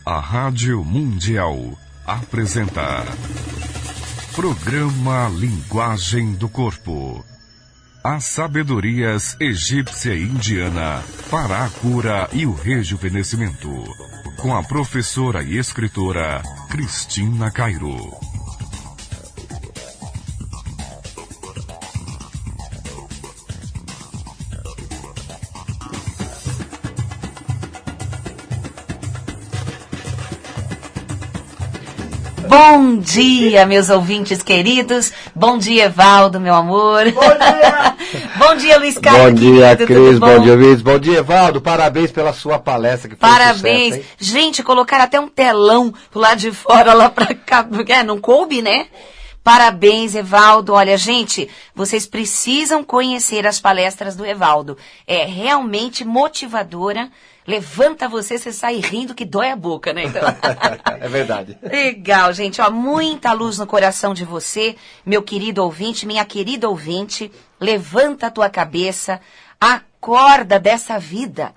A Rádio Mundial apresenta Programa Linguagem do Corpo. As sabedorias egípcia e indiana para a cura e o rejuvenescimento. Com a professora e escritora Cristina Cairo. Bom dia, meus ouvintes queridos. Bom dia, Evaldo, meu amor. Bom dia! Bom dia, Luiz Carlos. Bom dia, querido, Cris. bom? Bom dia, ouvintes. Bom dia, Evaldo. Parabéns pela sua palestra. Que foi Parabéns. Um sucesso, Gente, colocaram até um telão pro lado de fora, lá pra cá. Porque não coube, né? Parabéns, Evaldo. Olha, gente, vocês precisam conhecer as palestras do Evaldo. É realmente motivadora. Levanta você sai rindo que dói a boca, né? Então... É verdade. Legal, gente. Ó, muita luz no coração de você, meu querido ouvinte, minha querida ouvinte. Levanta a tua cabeça, acorda dessa vida.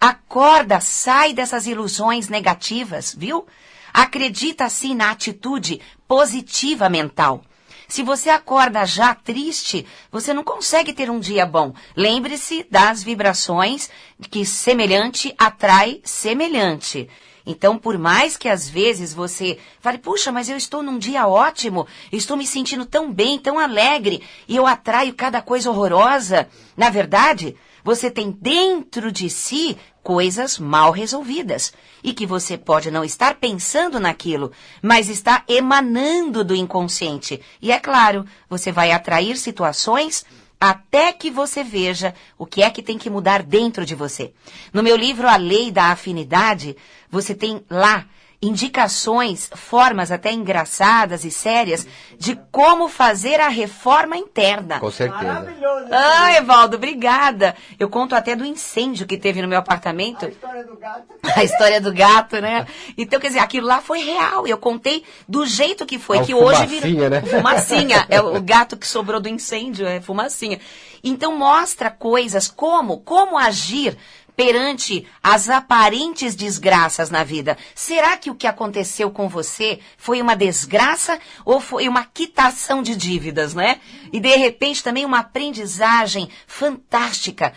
Acorda, sai dessas ilusões negativas, viu? Acredita, sim, na atitude positiva mental. Se você acorda já triste, você não consegue ter um dia bom. Lembre-se das vibrações que semelhante atrai semelhante. Então, por mais que às vezes você fale, puxa, mas eu estou num dia ótimo, estou me sentindo tão bem, tão alegre, e eu atraio cada coisa horrorosa. Na verdade, você tem dentro de si coisas mal resolvidas e que você pode não estar pensando naquilo, mas está emanando do inconsciente. E é claro, você vai atrair situações até que você veja o que é que tem que mudar dentro de você. No meu livro A Lei da Afinidade, você tem lá indicações, formas até engraçadas e sérias de como fazer a reforma interna. Com certeza. Maravilhoso. Ah, Evaldo, obrigada. Eu conto até do incêndio que teve no meu apartamento. A história do gato. A história do gato, né? Então, quer dizer, aquilo lá foi real. Eu contei do jeito que foi, É o que hoje fumacinha, né? Fumacinha. É o gato que sobrou do incêndio, é fumacinha. Então, mostra coisas como agir perante as aparentes desgraças na vida. Será que o que aconteceu com você foi uma desgraça ou foi uma quitação de dívidas, né? E de repente também uma aprendizagem fantástica.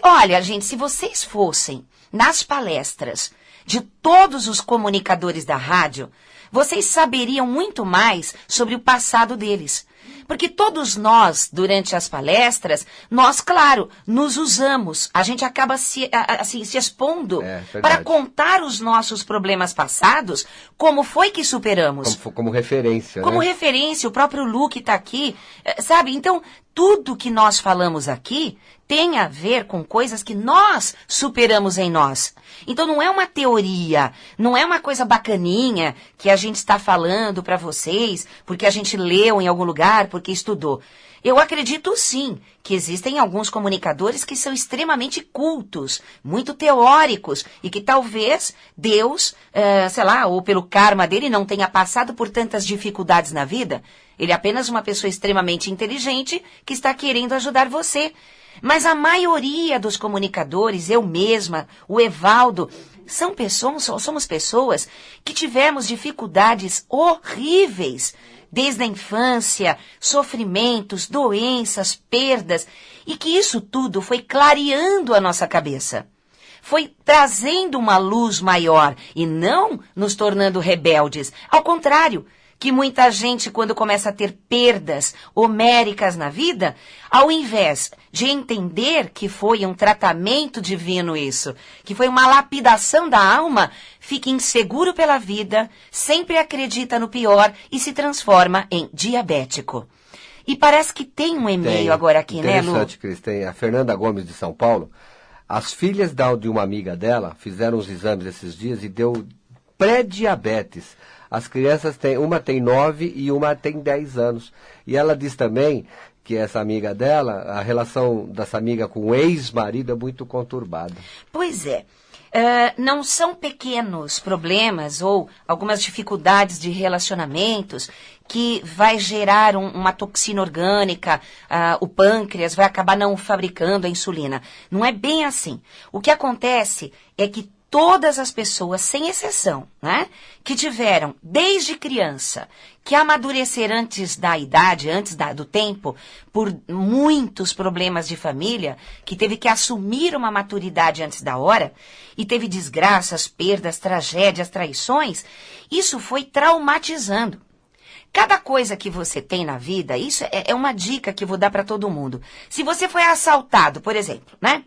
Olha, gente, se vocês fossem nas palestras de todos os comunicadores da rádio, vocês saberiam muito mais sobre o passado deles. Porque todos nós, durante as palestras, nós, claro, nos usamos. A gente acaba se expondo para contar os nossos problemas passados, como foi que superamos. Como referência, Como né? referência, o próprio Luke está aqui, sabe? Então, tudo que nós falamos aqui tem a ver com coisas que nós superamos em nós. Então não é uma teoria, não é uma coisa bacaninha que a gente está falando para vocês, porque a gente leu em algum lugar, porque estudou. Eu acredito sim que existem alguns comunicadores que são extremamente cultos, muito teóricos, e que talvez Deus, sei lá, ou pelo karma dele não tenha passado por tantas dificuldades na vida. Ele é apenas uma pessoa extremamente inteligente que está querendo ajudar você. Mas a maioria dos comunicadores, eu mesma, o Evaldo, somos pessoas que tivemos dificuldades horríveis desde a infância, sofrimentos, doenças, perdas, e que isso tudo foi clareando a nossa cabeça. Foi trazendo uma luz maior e não nos tornando rebeldes. Ao contrário, que muita gente, quando começa a ter perdas homéricas na vida, ao invés de entender que foi um tratamento divino isso, que foi uma lapidação da alma, fica inseguro pela vida, sempre acredita no pior e se transforma em diabético. E parece que tem um e-mail agora aqui, né, Lu? Interessante, Cris. Tem a Fernanda Gomes de São Paulo. As filhas de uma amiga dela fizeram os exames esses dias e deu pré-diabetes. As crianças uma tem 9 e uma tem 10 anos. E ela diz também que essa amiga dela, a relação dessa amiga com o ex-marido é muito conturbada. Pois é. Não são pequenos problemas ou algumas dificuldades de relacionamentos que vai gerar uma toxina orgânica, o pâncreas vai acabar não fabricando a insulina. Não é bem assim. O que acontece é que todas as pessoas, sem exceção, né, que tiveram, desde criança, que amadurecer antes da idade, do tempo, por muitos problemas de família, que teve que assumir uma maturidade antes da hora, e teve desgraças, perdas, tragédias, traições, isso foi traumatizando. Cada coisa que você tem na vida, isso é uma dica que eu vou dar para todo mundo. Se você foi assaltado, por exemplo, né?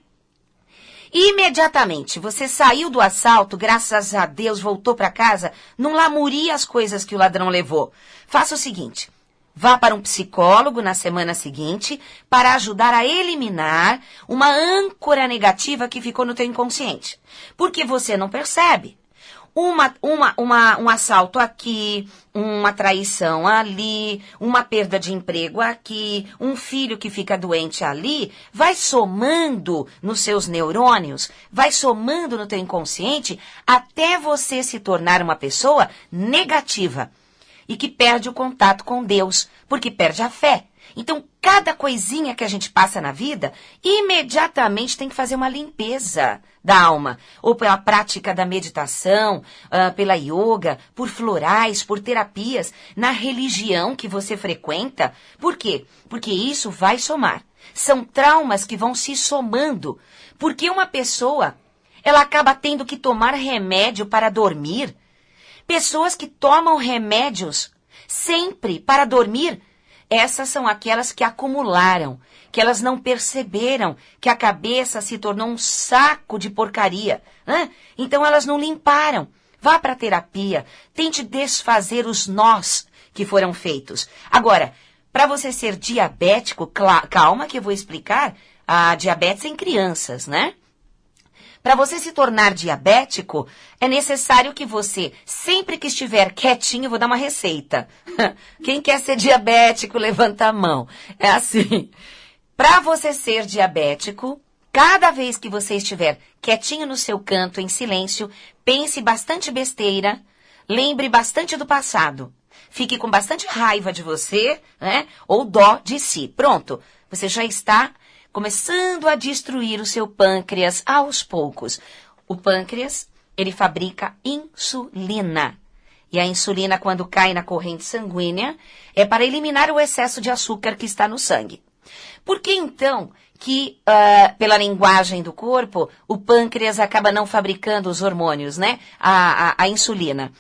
Imediatamente, você saiu do assalto, graças a Deus, voltou para casa, não lamurie as coisas que o ladrão levou. Faça o seguinte, vá para um psicólogo na semana seguinte para ajudar a eliminar uma âncora negativa que ficou no teu inconsciente. Porque você não percebe. Um assalto aqui, uma traição ali, uma perda de emprego aqui, um filho que fica doente ali, vai somando nos seus neurônios, vai somando no teu inconsciente, até você se tornar uma pessoa negativa e que perde o contato com Deus, porque perde a fé. Então, cada coisinha que a gente passa na vida, imediatamente tem que fazer uma limpeza da alma. Ou pela prática da meditação, pela yoga, por florais, por terapias, na religião que você frequenta. Por quê? Porque isso vai somar. São traumas que vão se somando. Porque uma pessoa, ela acaba tendo que tomar remédio para dormir. Pessoas que tomam remédios sempre para dormir, essas são aquelas que acumularam, que elas não perceberam que a cabeça se tornou um saco de porcaria. Então elas não limparam. Vá para a terapia, tente desfazer os nós que foram feitos. Agora, para você ser diabético, calma que eu vou explicar a diabetes em crianças, né? Para você se tornar diabético, é necessário que você, sempre que estiver quietinho, vou dar uma receita. Quem quer ser diabético, levanta a mão. É assim. Para você ser diabético, cada vez que você estiver quietinho no seu canto, em silêncio, pense bastante besteira, lembre bastante do passado. Fique com bastante raiva de você, né? Ou dó de si. Pronto. Você já está começando a destruir o seu pâncreas aos poucos. O pâncreas, ele fabrica insulina. E a insulina, quando cai na corrente sanguínea, é para eliminar o excesso de açúcar que está no sangue. Por que, então, que, pela linguagem do corpo, o pâncreas acaba não fabricando os hormônios, né? A insulina.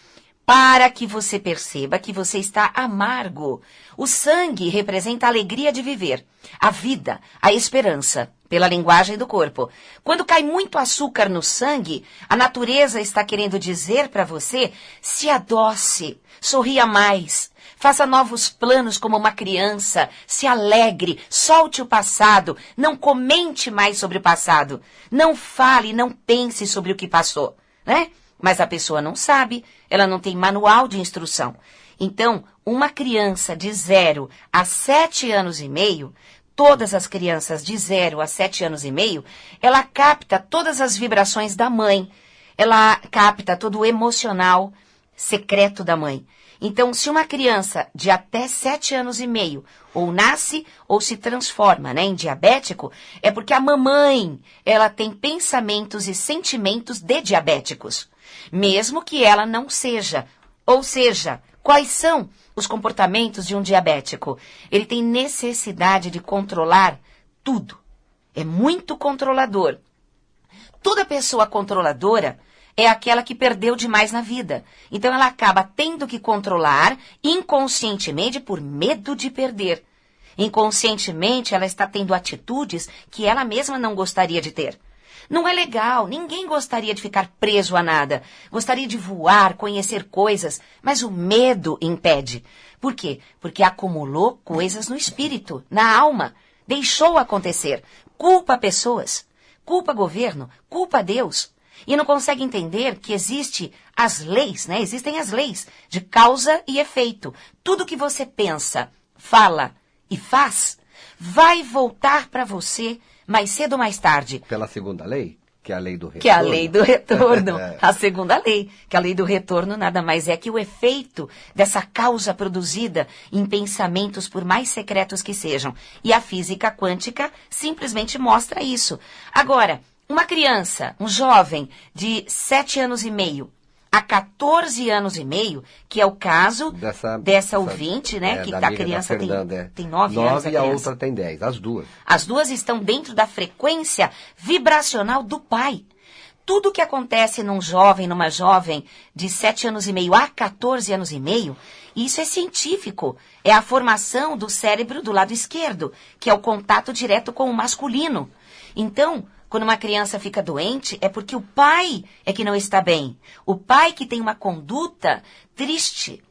Para que você perceba que você está amargo. O sangue representa a alegria de viver, a vida, a esperança, pela linguagem do corpo. Quando cai muito açúcar no sangue, a natureza está querendo dizer para você, se adoce, sorria mais, faça novos planos como uma criança, se alegre, solte o passado, não comente mais sobre o passado, não fale, não pense sobre o que passou, né? Mas a pessoa não sabe, ela não tem manual de instrução. Então, uma criança de 0 a 7 anos e meio, todas as crianças de 0 a 7 anos e meio, ela capta todas as vibrações da mãe. Ela capta todo o emocional secreto da mãe. Então, se uma criança de até 7 anos e meio ou nasce ou se transforma, né, em diabético, é porque a mamãe, ela tem pensamentos e sentimentos de diabéticos. Mesmo que ela não seja. Ou seja, quais são os comportamentos de um diabético? Ele tem necessidade de controlar tudo. É muito controlador. Toda pessoa controladora é aquela que perdeu demais na vida. Então ela acaba tendo que controlar inconscientemente por medo de perder. Inconscientemente ela está tendo atitudes que ela mesma não gostaria de ter. Não é legal, ninguém gostaria de ficar preso a nada. Gostaria de voar, conhecer coisas, mas o medo impede. Por quê? Porque acumulou coisas no espírito, na alma. Deixou acontecer. Culpa pessoas, culpa governo, culpa Deus. E não consegue entender que existem as leis, né? Existem as leis de causa e efeito. Tudo que você pensa, fala e faz, vai voltar para você mais cedo ou mais tarde. Pela segunda lei? Que é a lei do retorno. Que é a lei do retorno. A segunda lei. Que a lei do retorno nada mais é que o efeito dessa causa produzida em pensamentos, por mais secretos que sejam. E a física quântica simplesmente mostra isso. Agora, uma criança, um jovem de 7 anos e meio a 14 anos e meio, que é o caso dessa ouvinte, né? Que a criança tem 9 anos. 9 e a outra tem 10, as duas. As duas estão dentro da frequência vibracional do pai. Tudo que acontece num jovem, numa jovem de 7 anos e meio a 14 anos e meio, isso é científico. É a formação do cérebro do lado esquerdo, que é o contato direto com o masculino. Então, quando uma criança fica doente, é porque o pai é que não está bem. O pai que tem uma conduta triste,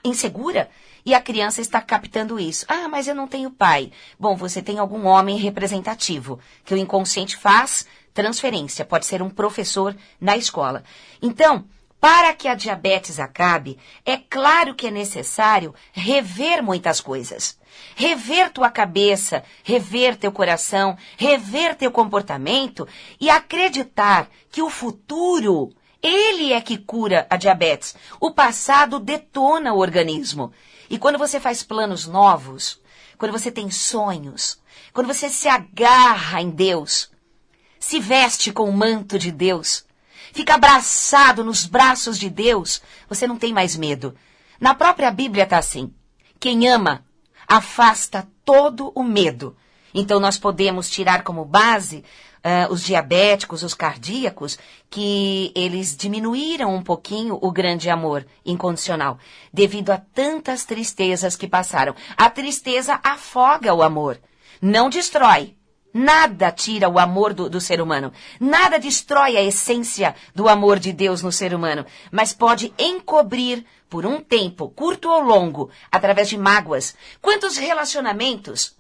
insegura, e a criança está captando isso. Ah, mas eu não tenho pai. Bom, você tem algum homem representativo, que o inconsciente faz transferência. Pode ser um professor na escola. Então, para que a diabetes acabe, é claro que é necessário rever muitas coisas. Rever tua cabeça, rever teu coração, rever teu comportamento e acreditar que o futuro, ele é que cura a diabetes. O passado detona o organismo. E quando você faz planos novos, quando você tem sonhos, quando você se agarra em Deus, se veste com o manto de Deus, fica abraçado nos braços de Deus, você não tem mais medo. Na própria Bíblia está assim: quem ama afasta todo o medo. Então nós podemos tirar como base os diabéticos, os cardíacos, que eles diminuíram um pouquinho o grande amor incondicional, devido a tantas tristezas que passaram. A tristeza afoga o amor, não destrói. Nada tira o amor do ser humano. Nada destrói a essência do amor de Deus no ser humano. Mas pode encobrir por um tempo, curto ou longo, através de mágoas. Quantos relacionamentos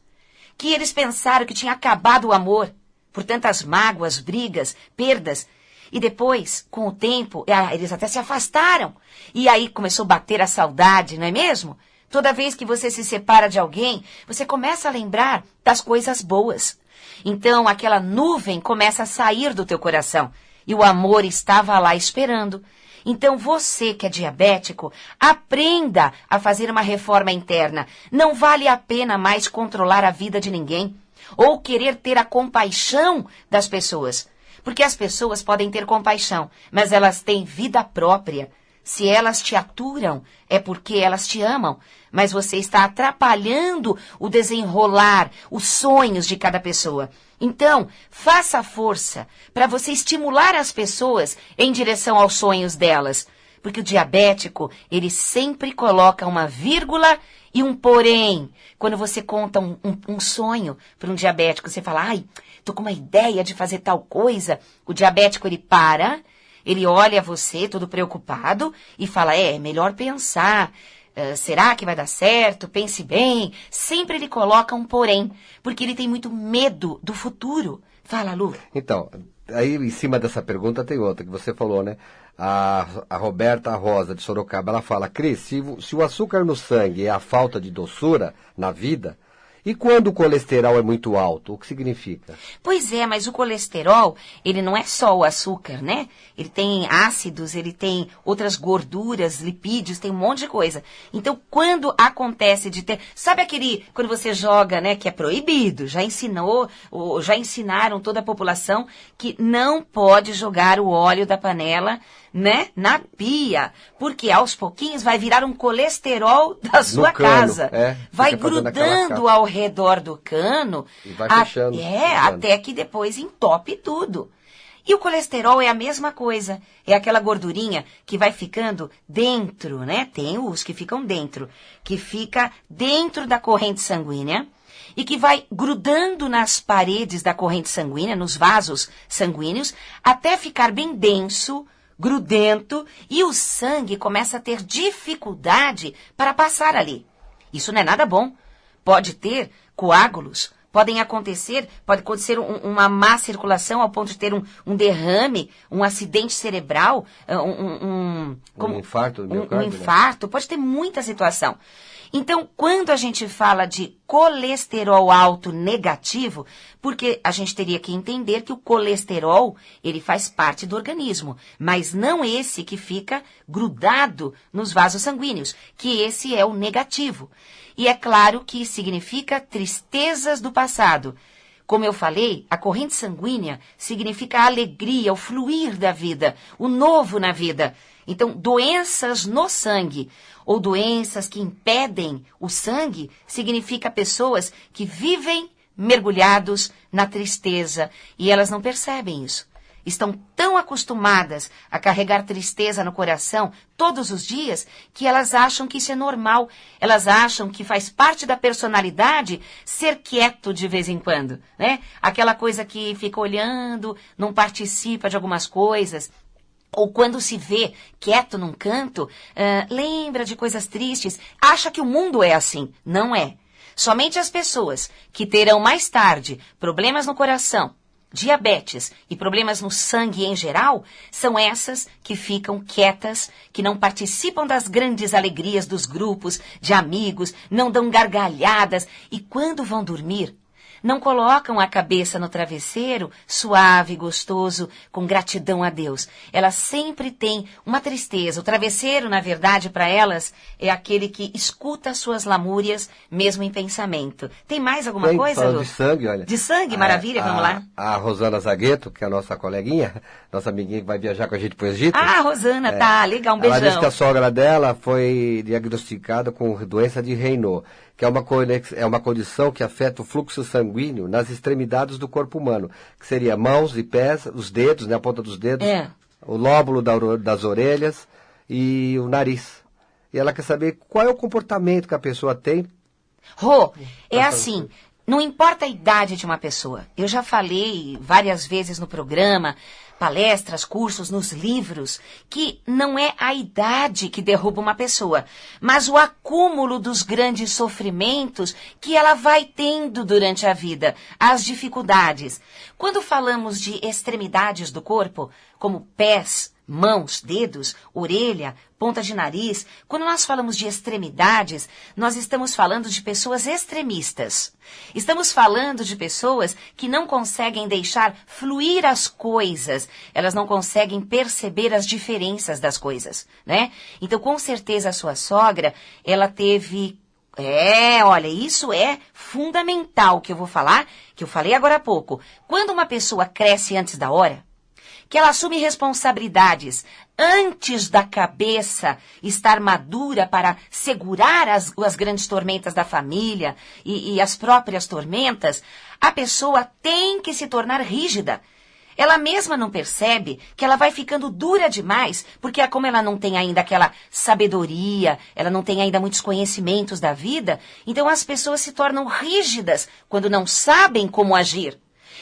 que eles pensaram que tinha acabado o amor por tantas mágoas, brigas, perdas. E depois, com o tempo, eles até se afastaram. E aí começou a bater a saudade, não é mesmo? Toda vez que você se separa de alguém, você começa a lembrar das coisas boas. Então, aquela nuvem começa a sair do teu coração. E o amor estava lá esperando. Então, você que é diabético, aprenda a fazer uma reforma interna. Não vale a pena mais controlar a vida de ninguém. Ou querer ter a compaixão das pessoas. Porque as pessoas podem ter compaixão, mas elas têm vida própria. Se elas te aturam, é porque elas te amam. Mas você está atrapalhando o desenrolar, os sonhos de cada pessoa. Então, faça força para você estimular as pessoas em direção aos sonhos delas. Porque o diabético, ele sempre coloca uma vírgula e um porém. Quando você conta um sonho para um diabético, você fala, tô com uma ideia de fazer tal coisa. O diabético, ele para, ele olha você todo preocupado e fala, é melhor pensar. Será que vai dar certo? Pense bem. Sempre ele coloca um porém, porque ele tem muito medo do futuro. Fala, Lu. Então, aí em cima dessa pergunta tem outra que você falou, né? A Roberta Rosa, de Sorocaba, ela fala, Cris, se o açúcar no sangue é a falta de doçura na vida, e quando o colesterol é muito alto, o que significa? Pois é, mas o colesterol, ele não é só o açúcar, né? Ele tem ácidos, ele tem outras gorduras, lipídios, tem um monte de coisa. Então, quando acontece de ter... Sabe quando você joga, né, que é proibido, já ensinaram toda a população que não pode jogar o óleo da panela, né, na pia, porque aos pouquinhos vai virar um colesterol da sua casa. Vai grudando ao redor do cano. E vai fechando. Até que depois entope tudo. E o colesterol é a mesma coisa. É aquela gordurinha que vai ficando dentro, né? Tem os que ficam dentro. Que fica dentro da corrente sanguínea. E que vai grudando nas paredes da corrente sanguínea, nos vasos sanguíneos, até ficar bem denso, grudento, e o sangue começa a ter dificuldade para passar ali. Isso não é nada bom. Pode ter coágulos, pode acontecer uma má circulação ao ponto de ter um derrame, um acidente cerebral, um infarto do miocárdio, um infarto, pode ter muita situação. Então, quando a gente fala de colesterol alto negativo, porque a gente teria que entender que o colesterol, ele faz parte do organismo, mas não esse que fica grudado nos vasos sanguíneos, que esse é o negativo. E é claro que significa tristezas do passado. Como eu falei, a corrente sanguínea significa a alegria, o fluir da vida, o novo na vida. Então, doenças no sangue ou doenças que impedem o sangue significa pessoas que vivem mergulhados na tristeza e elas não percebem isso. Estão tão acostumadas a carregar tristeza no coração todos os dias que elas acham que isso é normal. Elas acham que faz parte da personalidade ser quieto de vez em quando, né? Aquela coisa que fica olhando, não participa de algumas coisas. Ou quando se vê quieto num canto, lembra de coisas tristes, acha que o mundo é assim. Não é. Somente as pessoas que terão mais tarde problemas no coração, diabetes e problemas no sangue em geral, são essas que ficam quietas, que não participam das grandes alegrias dos grupos de amigos, não dão gargalhadas e quando vão dormir, não colocam a cabeça no travesseiro, suave, gostoso, com gratidão a Deus. Elas sempre têm uma tristeza. O travesseiro, na verdade, para elas, é aquele que escuta as suas lamúrias, mesmo em pensamento. Tem mais alguma coisa, falando Lu? de sangue, olha. De sangue, maravilha, vamos lá. A Rosana Zagueto, que é a nossa coleguinha, nossa amiguinha que vai viajar com a gente para o Egito. Ah, Rosana, tá, legal, um beijão. Ela disse que a sogra dela foi diagnosticada com doença de Raynaud, que é uma condição que afeta o fluxo sanguíneo nas extremidades do corpo humano, que seria mãos e pés, os dedos, né, a ponta dos dedos, o lóbulo das orelhas e o nariz. E ela quer saber qual é o comportamento que a pessoa tem. Rô, é assim, não importa a idade de uma pessoa. Eu já falei várias vezes no programa, palestras, cursos, nos livros, que não é a idade que derruba uma pessoa, mas o acúmulo dos grandes sofrimentos que ela vai tendo durante a vida, as dificuldades. Quando falamos de extremidades do corpo, como pés, mãos, dedos, orelha, ponta de nariz, quando nós falamos de extremidades, nós estamos falando de pessoas extremistas. Estamos falando de pessoas que não conseguem deixar fluir as coisas, elas não conseguem perceber as diferenças das coisas, né? Então, com certeza, a sua sogra, ela teve... olha, isso é fundamental que eu vou falar, que eu falei agora há pouco. Quando uma pessoa cresce antes da hora, que ela assume responsabilidades antes da cabeça estar madura para segurar as grandes tormentas da família e as próprias tormentas, a pessoa tem que se tornar rígida. Ela mesma não percebe que ela vai ficando dura demais, porque como ela não tem ainda aquela sabedoria, ela não tem ainda muitos conhecimentos da vida, então as pessoas se tornam rígidas quando não sabem como agir.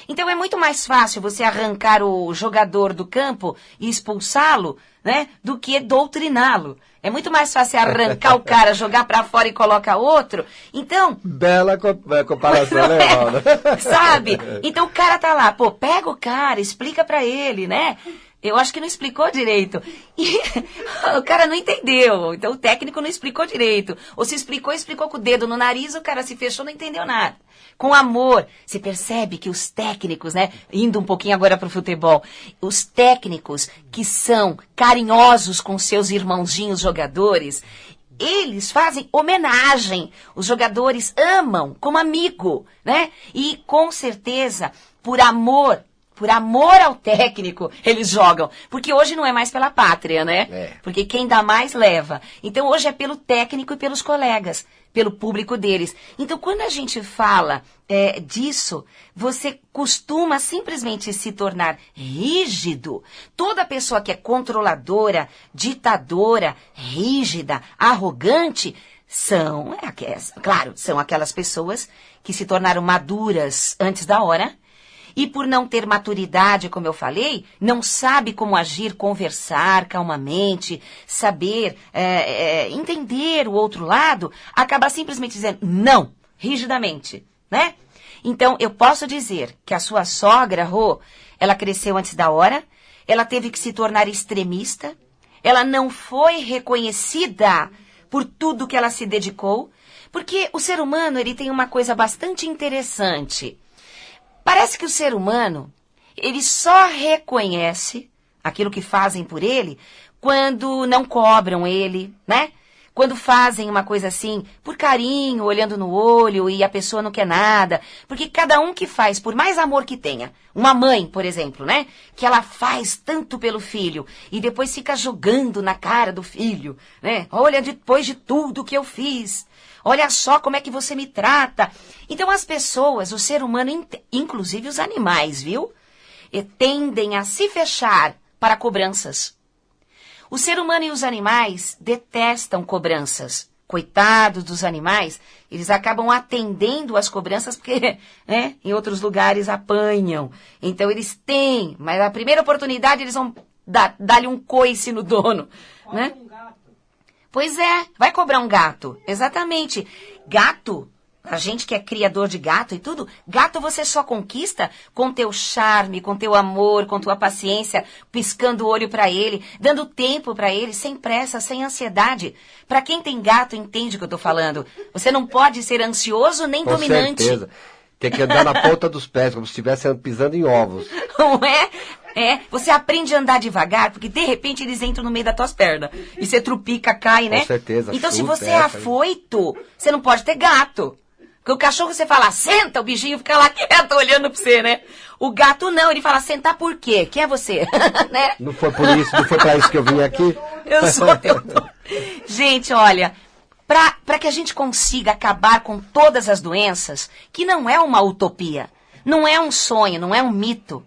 Então é muito mais fácil você arrancar o jogador do campo e expulsá-lo, né, do que doutriná-lo. É muito mais fácil arrancar o cara, jogar pra fora e colocar outro. Então... Bela comparação, né, Valda? Sabe? Então o cara tá lá, pô, pega o cara, explica pra ele, né? Eu acho que não explicou direito. E o cara não entendeu. Então o técnico não explicou direito. Ou se explicou, explicou com o dedo no nariz, o cara se fechou, não entendeu nada. Com amor, se percebe que os técnicos, né, indo um pouquinho agora pro futebol, os técnicos que são carinhosos com seus irmãozinhos jogadores, eles fazem homenagem. Os jogadores amam como amigo, né? E com certeza, por amor ao técnico, eles jogam. Porque hoje não é mais pela pátria, né? Porque quem dá mais, leva. Então, hoje é pelo técnico e pelos colegas, pelo público deles. Então, quando a gente fala disso, você costuma simplesmente se tornar rígido. Toda pessoa que é controladora, ditadora, rígida, arrogante, são aquelas pessoas que se tornaram maduras antes da hora, e por não ter maturidade, como eu falei, não sabe como agir, conversar calmamente, saber entender o outro lado, acaba simplesmente dizendo não, rigidamente, né? Então, eu posso dizer que a sua sogra, Rô, ela cresceu antes da hora, ela teve que se tornar extremista, ela não foi reconhecida por tudo que ela se dedicou, porque o ser humano, ele tem uma coisa bastante interessante. Parece que o ser humano, ele só reconhece aquilo que fazem por ele quando não cobram ele, né? quando fazem uma coisa assim, por carinho, olhando no olho e a pessoa não quer nada. Porque cada um que faz, por mais amor que tenha, uma mãe, por exemplo, né? Que ela faz tanto pelo filho e depois fica jogando na cara do filho, né? Olha, depois de tudo que eu fiz, olha só como é que você me trata. Então as pessoas, o ser humano, inclusive os animais, viu? E tendem a se fechar para cobranças. O ser humano e os animais detestam cobranças. Coitados dos animais, eles acabam atendendo às cobranças porque, né, em outros lugares apanham. Então eles têm, mas na primeira oportunidade eles vão dar-lhe um coice no dono, né? Um gato. Pois é, vai cobrar um gato. Exatamente. Gato, a gente que é criador de gato e tudo, gato você só conquista com teu charme, com teu amor, com tua paciência, piscando o olho pra ele, dando tempo pra ele, sem pressa, sem ansiedade. Pra quem tem gato entende o que eu tô falando. Você não pode ser ansioso nem Com dominante. certeza. Tem que andar na ponta dos pés, como se estivesse pisando em ovos. Não é? É, você aprende a andar devagar, porque de repente eles entram no meio das tuas pernas. E você trupica, cai, né? Com certeza. Então se chuta, você é afoito, você não pode ter gato. Porque o cachorro você fala, senta, o bichinho fica lá quieto olhando pra você, né? O gato não, ele fala, sentar por quê? Quem é você? Né? Não foi por isso, não foi pra isso que eu vim aqui. Eu sou teu dono. Gente, olha, para que a gente consiga acabar com todas as doenças, que não é uma utopia, não é um sonho, não é um mito.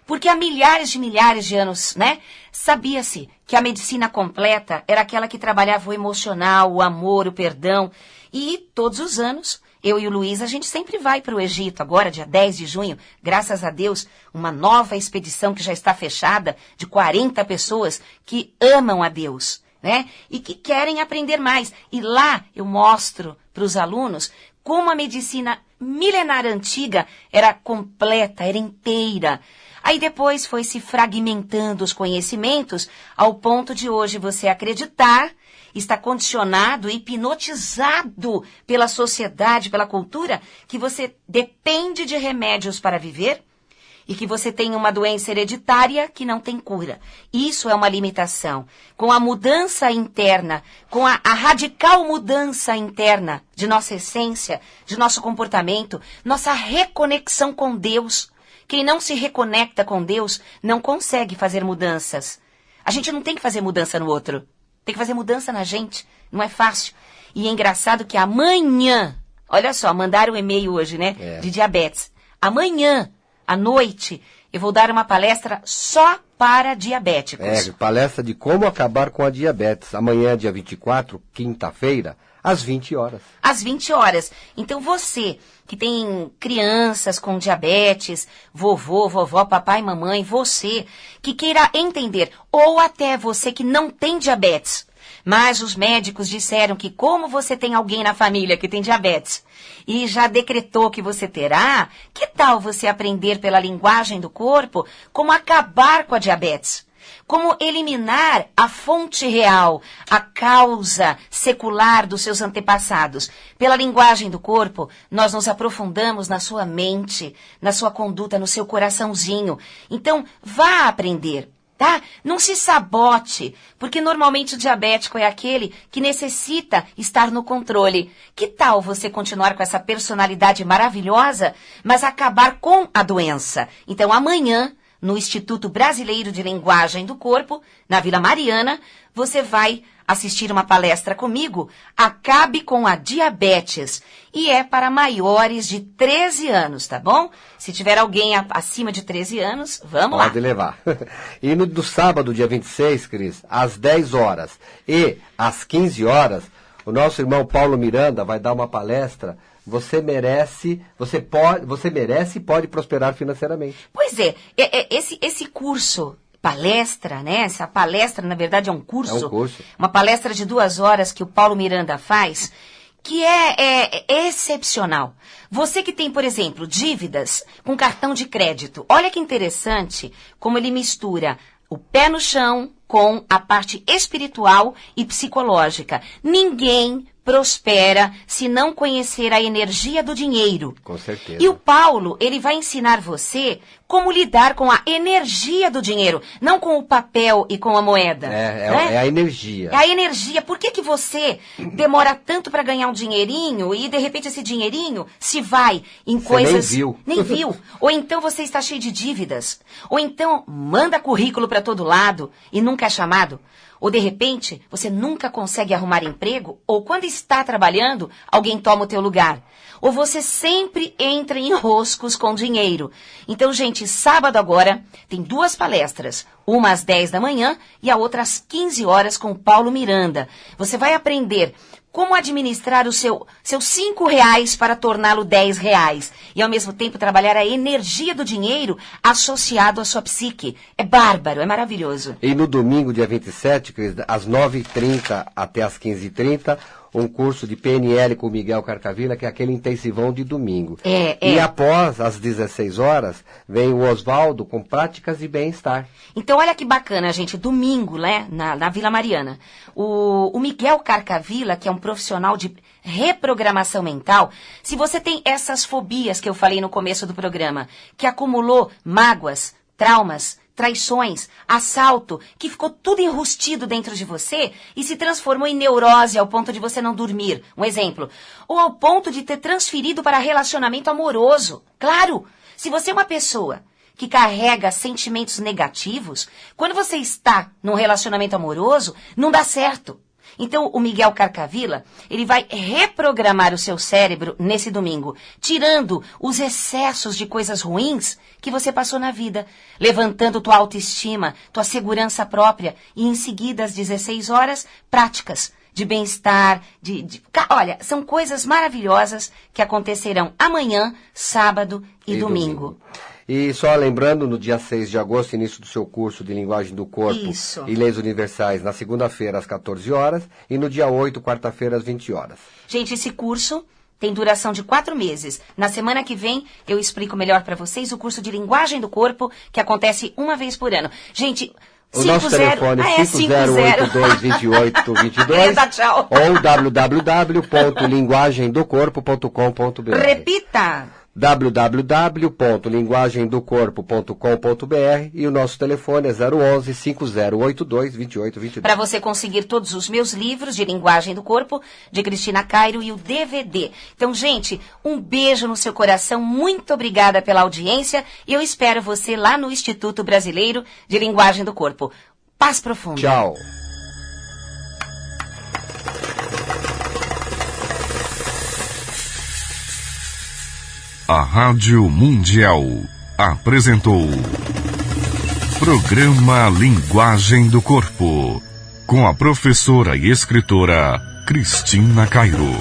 Porque há milhares de anos, né, sabia-se que a medicina completa era aquela que trabalhava o emocional, o amor, o perdão. E todos os anos, eu e o Luiz, a gente sempre vai para o Egito, agora, dia 10 de junho, graças a Deus, uma nova expedição que já está fechada, de 40 pessoas que amam a Deus, né? E que querem aprender mais. E lá eu mostro para os alunos como a medicina milenar antiga era completa, era inteira. Aí depois foi se fragmentando os conhecimentos ao ponto de hoje você acreditar, está condicionado, hipnotizado pela sociedade, pela cultura, que você depende de remédios para viver e que você tem uma doença hereditária que não tem cura. Isso é uma limitação. Com a mudança interna, com a radical mudança interna de nossa essência, de nosso comportamento, nossa reconexão com Deus. Quem não se reconecta com Deus não consegue fazer mudanças. A gente não tem que fazer mudança no outro. Tem que fazer mudança na gente. Não é fácil. E é engraçado que amanhã, olha só, mandaram um e-mail hoje, né? De diabetes. Amanhã, à noite, eu vou dar uma palestra só para diabéticos. Palestra de como acabar com a diabetes. Amanhã, dia 24, quinta-feira, às 20 horas. Às 20 horas. Então você que tem crianças com diabetes, vovô, vovó, papai, mamãe, você que queira entender, ou até você que não tem diabetes, mas os médicos disseram que como você tem alguém na família que tem diabetes e já decretou que você terá, que tal você aprender pela linguagem do corpo como acabar com a diabetes? Como eliminar a fonte real, a causa secular dos seus antepassados. Pela linguagem do corpo, nós nos aprofundamos na sua mente, na sua conduta, no seu coraçãozinho. Então, vá aprender, tá? Não se sabote, porque normalmente o diabético é aquele que necessita estar no controle. Que tal você continuar com essa personalidade maravilhosa, mas acabar com a doença? Então, amanhã, no Instituto Brasileiro de Linguagem do Corpo, na Vila Mariana, você vai assistir uma palestra comigo, Acabe com a Diabetes. E é para maiores de 13 anos, tá bom? Se tiver alguém acima de 13 anos, vamos lá. Pode levar. E no sábado, dia 26, Cris, às 10 horas e às 15 horas, o nosso irmão Paulo Miranda vai dar uma palestra. Você merece e pode prosperar financeiramente. Pois é, esse curso, palestra, né? Essa palestra, na verdade, é um curso. É um curso. Uma palestra de 2 horas que o Paulo Miranda faz, que é excepcional. Você que tem, por exemplo, dívidas com cartão de crédito. Olha que interessante como ele mistura o pé no chão com a parte espiritual e psicológica. Ninguém prospera se não conhecer a energia do dinheiro. Com certeza. E o Paulo, ele vai ensinar você como lidar com a energia do dinheiro, não com o papel e com a moeda. É a energia. É a energia. Por que você demora tanto para ganhar um dinheirinho e, de repente, esse dinheirinho se vai em coisas... nem viu. Nem viu. Ou então você está cheio de dívidas. Ou então manda currículo para todo lado e nunca é chamado. Ou, de repente, você nunca consegue arrumar emprego, ou quando está trabalhando, alguém toma o teu lugar. Ou você sempre entra em enroscos com dinheiro. Então, gente, sábado agora tem 2 palestras. Uma às 10 da manhã e a outra às 15 horas com o Paulo Miranda. Você vai aprender como administrar os seus R$5 para torná-lo R$10. E, ao mesmo tempo, trabalhar a energia do dinheiro associado à sua psique. É bárbaro, é maravilhoso. E no domingo, dia 27, Cris, às 9h30 até às 15h30, um curso de PNL com o Miguel Carcavilla, que é aquele intensivão de domingo. E após, às 16 horas, vem o Oswaldo com práticas de bem-estar. Então, olha que bacana, gente. Domingo, né, na Vila Mariana. O Miguel Carcavilla, que é um profissional de reprogramação mental, se você tem essas fobias que eu falei no começo do programa, que acumulou mágoas, traumas, traições, assalto, que ficou tudo enrustido dentro de você e se transformou em neurose ao ponto de você não dormir. Um exemplo. Ou ao ponto de ter transferido para relacionamento amoroso. Claro, se você é uma pessoa que carrega sentimentos negativos, quando você está num relacionamento amoroso, não dá certo. Então, o Miguel Carcavilla, ele vai reprogramar o seu cérebro nesse domingo, tirando os excessos de coisas ruins que você passou na vida, levantando tua autoestima, tua segurança própria e, em seguida, às 16 horas, práticas de bem-estar, Olha, são coisas maravilhosas que acontecerão amanhã, sábado e domingo. E só lembrando, no dia 6 de agosto, início do seu curso de Linguagem do Corpo e Leis Universais, na segunda-feira, às 14 horas, e no dia 8, quarta-feira, às 20 horas. Gente, esse curso tem duração de 4 meses. Na semana que vem, eu explico melhor para vocês o curso de Linguagem do Corpo, que acontece uma vez por ano. Gente... O nosso telefone é 5082-2822 tchau. ou www.linguagemdocorpo.com.br. Repita! www.linguagemdocorpo.com.br e o nosso telefone é 011-5082-2822. Para você conseguir todos os meus livros de Linguagem do Corpo, de Cristina Cairo e o DVD. Então, gente, um beijo no seu coração, muito obrigada pela audiência e eu espero você lá no Instituto Brasileiro de Linguagem do Corpo. Paz profunda. Tchau. A Rádio Mundial apresentou Programa Linguagem do Corpo, com a professora e escritora Cristina Cairo.